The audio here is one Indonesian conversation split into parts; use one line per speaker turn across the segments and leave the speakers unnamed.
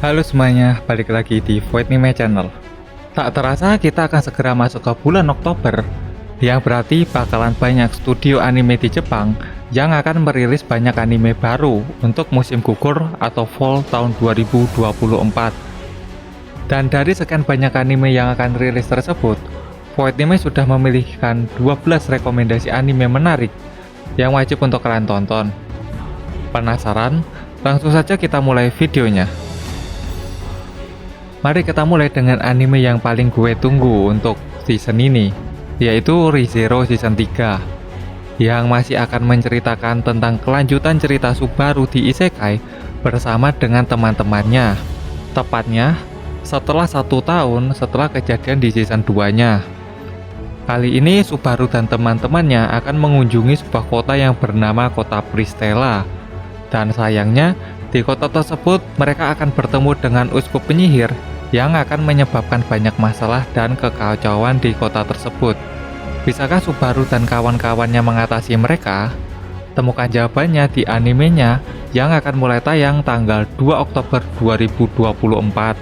Halo semuanya, balik lagi di Void Anime Channel. Tak terasa kita akan segera masuk ke bulan Oktober, yang berarti bakalan banyak studio anime di Jepang yang akan merilis banyak anime baru untuk musim gugur atau fall tahun 2024. Dan dari sekian banyak anime yang akan rilis tersebut, Void Anime sudah memilihkan 12 rekomendasi anime menarik yang wajib untuk kalian tonton. Penasaran? Langsung saja kita mulai videonya. Mari kita mulai dengan anime yang paling gue tunggu untuk season ini, yaitu Re:Zero Season 3, yang masih akan menceritakan tentang kelanjutan cerita Subaru di Isekai bersama dengan teman-temannya. Tepatnya, setelah 1 tahun setelah kejadian di season 2-nya. Kali ini Subaru dan teman-temannya akan mengunjungi sebuah kota yang bernama Kota Pristela. Dan sayangnya, di kota tersebut mereka akan bertemu dengan uskup penyihir yang akan menyebabkan banyak masalah dan kekacauan di kota tersebut. Bisakah Subaru dan kawan-kawannya mengatasi mereka? Temukan jawabannya di animenya yang akan mulai tayang tanggal 2 Oktober 2024.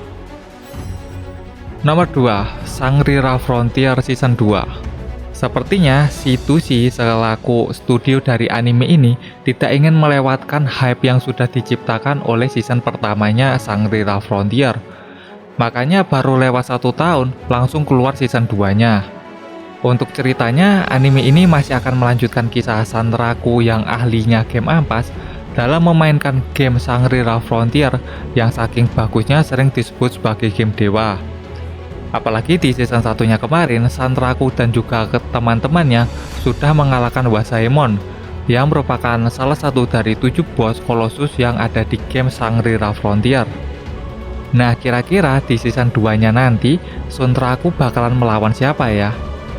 Nomor 2, Shangri-La Frontier Season 2. Sepertinya C2C selaku studio dari anime ini tidak ingin melewatkan hype yang sudah diciptakan oleh season pertamanya Shangri-La Frontier. Makanya baru lewat 1 tahun langsung keluar season 2-nya. Untuk ceritanya, anime ini masih akan melanjutkan kisah Sanraku yang ahlinya game ampas dalam memainkan game Shangri-La Frontier yang saking bagusnya sering disebut sebagai game dewa. Apalagi di season satunya kemarin, Sanraku dan juga teman-temannya sudah mengalahkan Wasaemon yang merupakan salah satu dari 7 bos Colossus yang ada di game Shangri-La Frontier. Nah, kira-kira di season 2-nya nanti, Sanraku bakalan melawan siapa ya?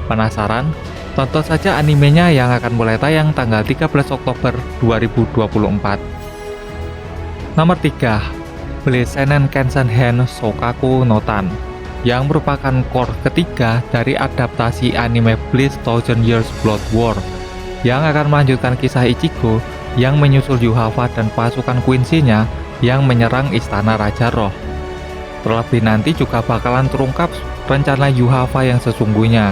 Penasaran? Tonton saja animenya yang akan mulai tayang tanggal 13 Oktober 2024. Nomor 3, Bleach Seinen Kenshin Hen Shokaku no Tan, yang merupakan core ketiga dari adaptasi anime Bleach Thousand Years Blood War, yang akan melanjutkan kisah Ichigo yang menyusul Yuhava dan pasukan Quincy-nya yang menyerang Istana Raja Roh. Terlebih nanti juga bakalan terungkap rencana Yuhava yang sesungguhnya.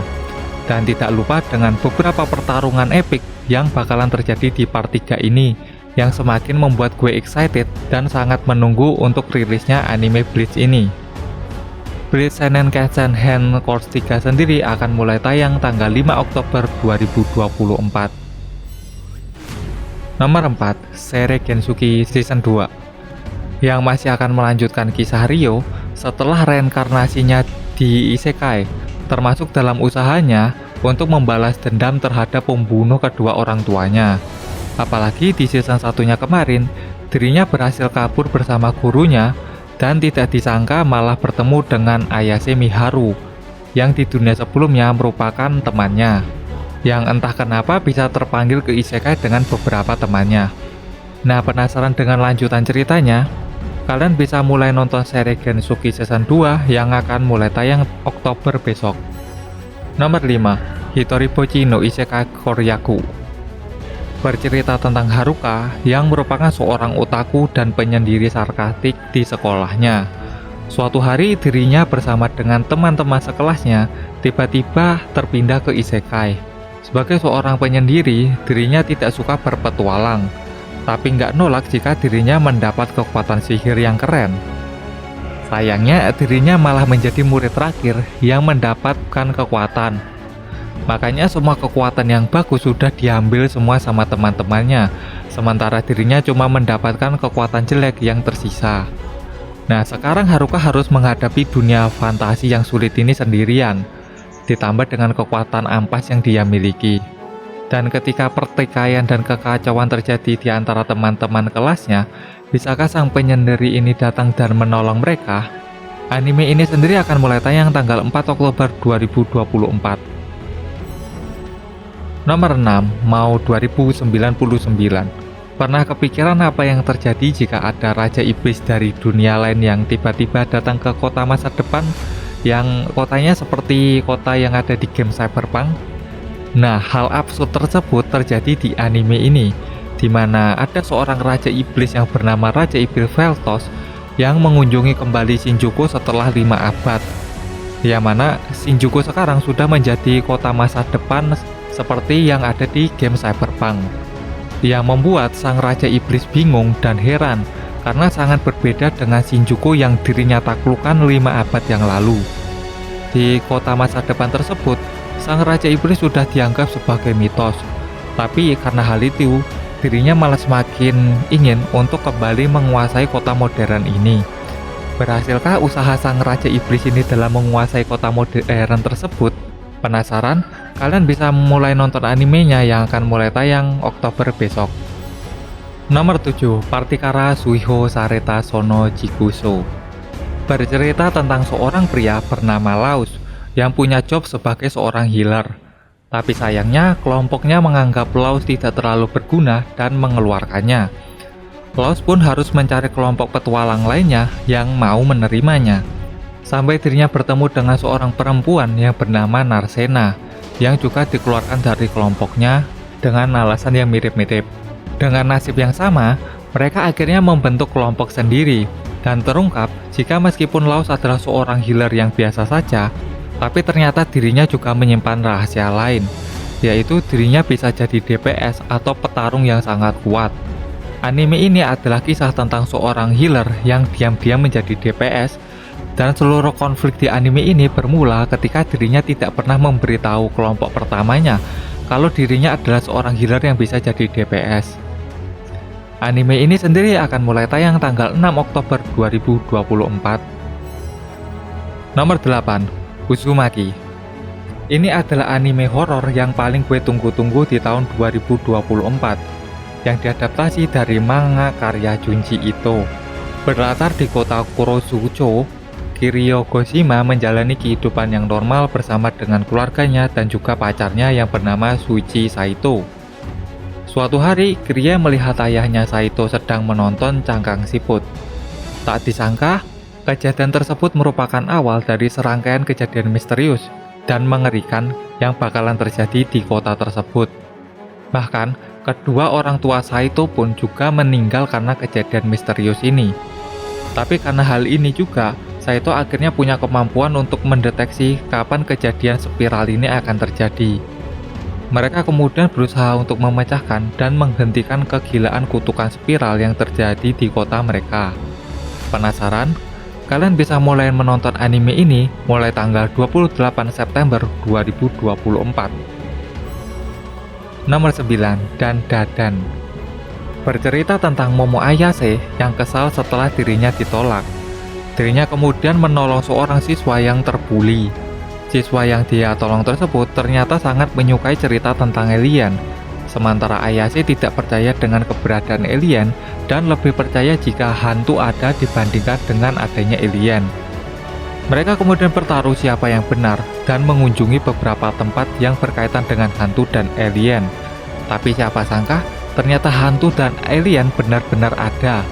Dan tidak lupa dengan beberapa pertarungan epik yang bakalan terjadi di part 3 ini, yang semakin membuat gue excited dan sangat menunggu untuk rilisnya anime Bleach ini. Bleach Seinen Kenshin Hen Course 3 sendiri akan mulai tayang tanggal 5 Oktober 2024. Nomor 4, Sere Gensuki Season 2, yang masih akan melanjutkan kisah Ryo setelah reinkarnasinya di Isekai, termasuk dalam usahanya untuk membalas dendam terhadap pembunuh kedua orang tuanya. Apalagi di season satunya kemarin, dirinya berhasil kabur bersama gurunya dan tidak disangka malah bertemu dengan Ayase Miharu yang di dunia sebelumnya merupakan temannya, yang entah kenapa bisa terpanggil ke Isekai dengan beberapa temannya. Nah, penasaran dengan lanjutan ceritanya? Kalian bisa mulai nonton seri Gensuki Season 2 yang akan mulai tayang Oktober besok. Nomor 5, Hitoribochi no Isekai Koryaku, bercerita tentang Haruka yang merupakan seorang otaku dan penyendiri sarkastik di sekolahnya. Suatu hari dirinya bersama dengan teman-teman sekelasnya tiba-tiba terpindah ke Isekai. Sebagai seorang penyendiri, dirinya tidak suka berpetualang, tapi nggak nolak jika dirinya mendapat kekuatan sihir yang keren. Sayangnya, dirinya malah menjadi murid terakhir yang mendapatkan kekuatan. Makanya semua kekuatan yang bagus sudah diambil semua sama teman-temannya, sementara dirinya cuma mendapatkan kekuatan jelek yang tersisa. Nah, sekarang Haruka harus menghadapi dunia fantasi yang sulit ini sendirian, ditambah dengan kekuatan ampas yang dia miliki. Dan ketika pertikaian dan kekacauan terjadi di antara teman-teman kelasnya, bisakah sang penyendiri ini datang dan menolong mereka? Anime ini sendiri akan mulai tayang tanggal 4 Oktober 2024. Nomor 6, Mao 2099. Pernah kepikiran apa yang terjadi jika ada Raja Iblis dari dunia lain yang tiba-tiba datang ke kota masa depan, yang kotanya seperti kota yang ada di game Cyberpunk? Nah, hal absurd tersebut terjadi di anime ini, di mana ada seorang Raja Iblis yang bernama Raja Iblis Veltos yang mengunjungi kembali Shinjuku setelah 5 abad. Yang mana Shinjuku sekarang sudah menjadi kota masa depan seperti yang ada di game Cyberpunk. Yang membuat sang Raja Iblis bingung dan heran karena sangat berbeda dengan Shinjuku yang dirinya taklukkan 5 abad yang lalu. Di kota masa depan tersebut, sang Raja Iblis sudah dianggap sebagai mitos. Tapi karena hal itu, dirinya malah semakin ingin untuk kembali menguasai kota modern ini. Berhasilkah usaha sang Raja Iblis ini dalam menguasai kota modern tersebut? Penasaran? Kalian bisa mulai nonton animenya yang akan mulai tayang Oktober besok. Nomor 7. Partikara Suiho Sareta Sono Jikuso. Bercerita tentang seorang pria bernama Laus yang punya job sebagai seorang healer. Tapi sayangnya kelompoknya menganggap Laus tidak terlalu berguna dan mengeluarkannya. Laus pun harus mencari kelompok petualang lainnya yang mau menerimanya. Sampai dirinya bertemu dengan seorang perempuan yang bernama Narsena, yang juga dikeluarkan dari kelompoknya dengan alasan yang mirip-mirip. Dengan nasib yang sama, mereka akhirnya membentuk kelompok sendiri, dan terungkap jika meskipun Laus adalah seorang healer yang biasa saja, tapi ternyata dirinya juga menyimpan rahasia lain, yaitu dirinya bisa jadi DPS atau petarung yang sangat kuat. Anime ini adalah kisah tentang seorang healer yang diam-diam menjadi DPS, dan seluruh konflik di anime ini bermula ketika dirinya tidak pernah memberitahu kelompok pertamanya kalau dirinya adalah seorang healer yang bisa jadi DPS. Anime ini sendiri akan mulai tayang tanggal 6 Oktober 2024. Nomor 8. Uzumaki. Ini adalah anime horor yang paling gue tunggu-tunggu di tahun 2024, yang diadaptasi dari manga karya Junji Ito. Berlatar di kota Kurosucho, Kiryogoshima menjalani kehidupan yang normal bersama dengan keluarganya dan juga pacarnya yang bernama Shuichi Saito. Suatu hari, Kirya melihat ayahnya Saito sedang menonton cangkang siput. Tak disangka, kejadian tersebut merupakan awal dari serangkaian kejadian misterius dan mengerikan yang bakalan terjadi di kota tersebut. Bahkan, kedua orang tua Saito pun juga meninggal karena kejadian misterius ini. Tapi karena hal ini juga, Saito akhirnya punya kemampuan untuk mendeteksi kapan kejadian spiral ini akan terjadi. Mereka kemudian berusaha untuk memecahkan dan menghentikan kegilaan kutukan spiral yang terjadi di kota mereka. Penasaran? Kalian bisa mulai menonton anime ini mulai tanggal 28 September 2024. Nomor 9. Dan Dadan. Bercerita tentang Momo Ayase yang kesal setelah dirinya ditolak. Dirinya kemudian menolong seorang siswa yang terbuli. Siswa yang dia tolong tersebut ternyata sangat menyukai cerita tentang alien. Sementara Ayase tidak percaya dengan keberadaan alien dan lebih percaya jika hantu ada dibandingkan dengan adanya alien. Mereka kemudian bertaruh siapa yang benar dan mengunjungi beberapa tempat yang berkaitan dengan hantu dan alien. Tapi siapa sangka, ternyata hantu dan alien benar-benar ada.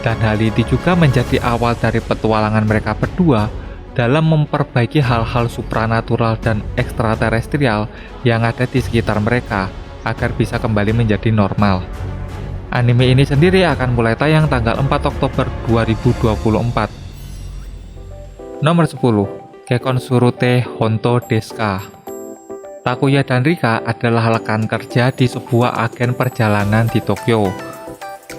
Dan hal ini juga menjadi awal dari petualangan mereka berdua dalam memperbaiki hal-hal supranatural dan ekstraterestrial yang ada di sekitar mereka agar bisa kembali menjadi normal. Anime ini sendiri akan mulai tayang tanggal 4 Oktober 2024. Nomor 10. Gekon Surute Honto Deska. Takuya dan Rika adalah rekan kerja di sebuah agen perjalanan di Tokyo.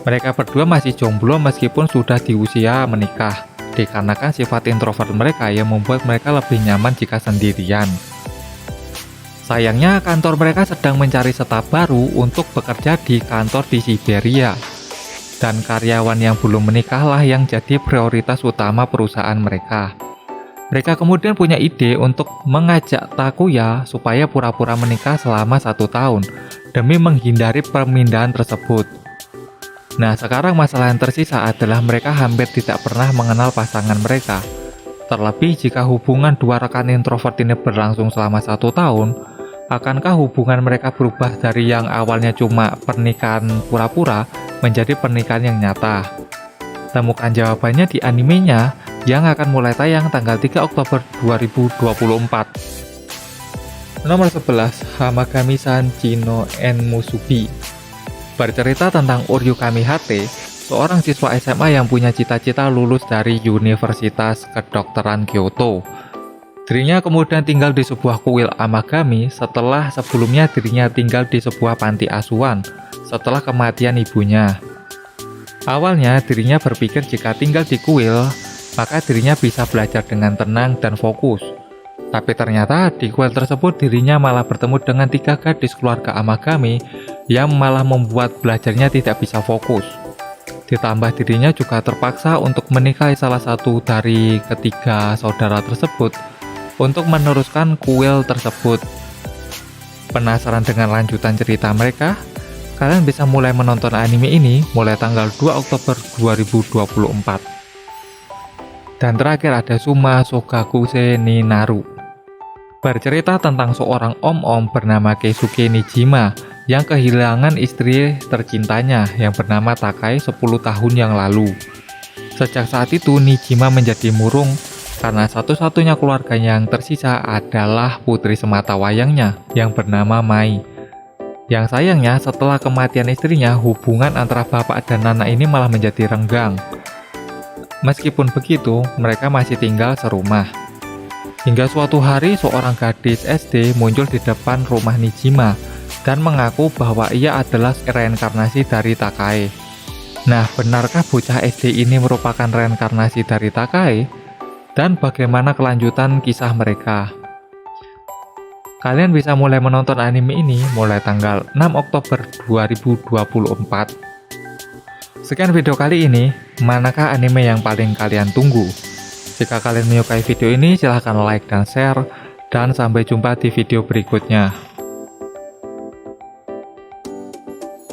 Mereka berdua masih jomblo meskipun sudah di usia menikah, dikarenakan sifat introvert mereka yang membuat mereka lebih nyaman jika sendirian. Sayangnya kantor mereka sedang mencari staf baru untuk bekerja di kantor di Siberia. Dan karyawan yang belum menikahlah yang jadi prioritas utama perusahaan mereka. Mereka kemudian punya ide untuk mengajak Takuya supaya pura-pura menikah selama 1 tahun demi menghindari pemindahan tersebut. Nah, sekarang masalah yang tersisa adalah mereka hampir tidak pernah mengenal pasangan mereka. Terlebih jika hubungan dua rekan introvert ini berlangsung selama 1 tahun, akankah hubungan mereka berubah dari yang awalnya cuma pernikahan pura-pura menjadi pernikahan yang nyata? Temukan jawabannya di animenya yang akan mulai tayang tanggal 3 Oktober 2024. Nomor 11. Hamagami-san Chino en Musubi. Bercerita tentang Uryukami Hate, seorang siswa SMA yang punya cita-cita lulus dari Universitas Kedokteran Kyoto. Dirinya kemudian tinggal di sebuah kuil Amagami setelah sebelumnya dirinya tinggal di sebuah panti asuhan setelah kematian ibunya. Awalnya dirinya berpikir jika tinggal di kuil, maka dirinya bisa belajar dengan tenang dan fokus. Tapi ternyata di kuil tersebut dirinya malah bertemu dengan 3 gadis keluarga Amagami yang malah membuat belajarnya tidak bisa fokus. Ditambah dirinya juga terpaksa untuk menikahi salah satu dari ketiga saudara tersebut untuk meneruskan kuil tersebut. Penasaran dengan lanjutan cerita mereka? Kalian bisa mulai menonton anime ini mulai tanggal 2 Oktober 2024. Dan terakhir ada Suma Sogakuse ni Naru. Bercerita tentang seorang om-om bernama Keisuke Nijima yang kehilangan istri tercintanya yang bernama Takai 10 tahun yang lalu. Sejak saat itu Nijima menjadi murung karena satu-satunya keluarga yang tersisa adalah putri semata wayangnya yang bernama Mai. Yang sayangnya setelah kematian istrinya, hubungan antara bapak dan anak ini malah menjadi renggang. Meskipun begitu, mereka masih tinggal serumah. Hingga suatu hari seorang gadis SD muncul di depan rumah Nijima dan mengaku bahwa ia adalah reinkarnasi dari Takai. Nah, benarkah bocah SD ini merupakan reinkarnasi dari Takai? Dan bagaimana kelanjutan kisah mereka? Kalian bisa mulai menonton anime ini mulai tanggal 6 Oktober 2024. Sekian video kali ini, manakah anime yang paling kalian tunggu? Jika kalian menyukai video ini, silahkan like dan share, dan sampai jumpa di video berikutnya.